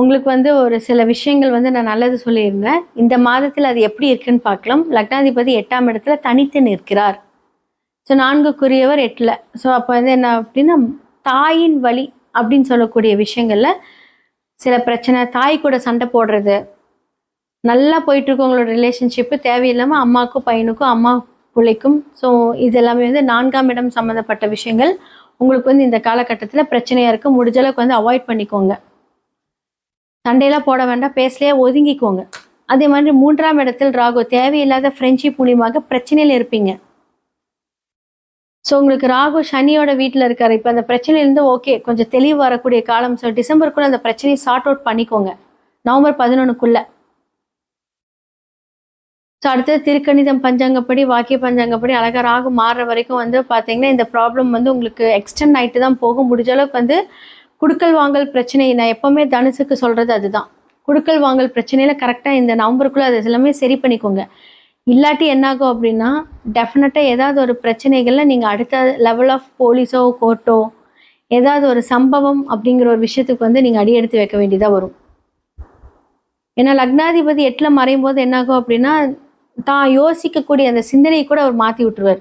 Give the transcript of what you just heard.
உங்களுக்கு வந்து ஒரு சில விஷயங்கள் வந்து நான் நல்லது சொல்லியிருந்தேன். இந்த மாதத்தில் அது எப்படி இருக்குன்னு பார்க்கலாம். லக்னாதிபதி 8ஆம் இடத்துல தனித்து நிற்கிறார். ஸோ 4க்குரியவர் 8ல. ஸோ அப்போ வந்து என்ன அப்படின்னா, தாயின் வழி அப்படின்னு சொல்லக்கூடிய விஷயங்கள்ல சில பிரச்சனை, தாய் கூட சண்டை போடுறது, நல்லா போயிட்டுருக்கும் உங்களோட ரிலேஷன்ஷிப்பு, தேவையில்லாமல் அம்மாவுக்கும் பையனுக்கும், அம்மா பிள்ளைக்கும். ஸோ இது எல்லாமே வந்து 4ஆம் இடம் சம்மந்தப்பட்ட விஷயங்கள் உங்களுக்கு வந்து இந்த காலகட்டத்தில் பிரச்சனையாக இருக்குது. முடிஞ்ச அளவுக்கு வந்து அவாய்ட் பண்ணிக்கோங்க. சண்டையெல்லாம் போட வேண்டாம், பேசலையா ஒதுங்கிக்கோங்க. அதே மாதிரி 3ஆம் இடத்தில் ராகு, தேவையில்லாத ஃப்ரெண்ட்ஷிப் மூலியமாக பிரச்சனையில் இருப்பீங்க. ஸோ உங்களுக்கு ராகு சனியோட வீட்டில் இருக்காரு. இப்போ அந்த பிரச்சனையிலேருந்து ஓகே கொஞ்சம் தெளிவு வரக்கூடிய காலம். ஸோ டிசம்பருக்குள்ளே அந்த பிரச்சனையை சார்ட் அவுட் பண்ணிக்கோங்க, நவம்பர் 11க்குள்ள. ஸோ அடுத்தது திருக்கணிதம் பஞ்சாங்கப்படி, வாக்கிய பஞ்சாங்கப்படி அழகாக ராகு மாறுற வரைக்கும் வந்து பார்த்தீங்கன்னா இந்த ப்ராப்ளம் வந்து உங்களுக்கு எக்ஸ்டெண்ட் ஆகிட்டு தான் போகும். முடிஞ்ச அளவுக்கு வந்து குடுக்கல் வாங்கல் பிரச்சனை, நான் எப்போவுமே தனுசுக்கு சொல்கிறது அதுதான். குடுக்கல் வாங்கல் பிரச்சனையில் கரெக்டாக இந்த நவம்பருக்குள்ளே அது எல்லாமே சரி பண்ணிக்கோங்க. இல்லாட்டி என்னாகும் அப்படின்னா டெஃபினட்டாக ஏதாவது ஒரு பிரச்சனைகளில் நீங்கள் அடுத்த லெவல் ஆஃப் போலீஸோ கோர்ட்டோ ஏதாவது ஒரு சம்பவம் அப்படிங்கிற ஒரு விஷயத்துக்கு வந்து நீங்கள் அடியெடுத்து வைக்க வேண்டியதாக வரும். ஏன்னா லக்னாதிபதி 8ல் மறையும் போது என்னாகும் அப்படின்னா தான் யோசிக்கக்கூடிய அந்த சிந்தனையை கூட அவர் மாற்றி விட்டுருவார்.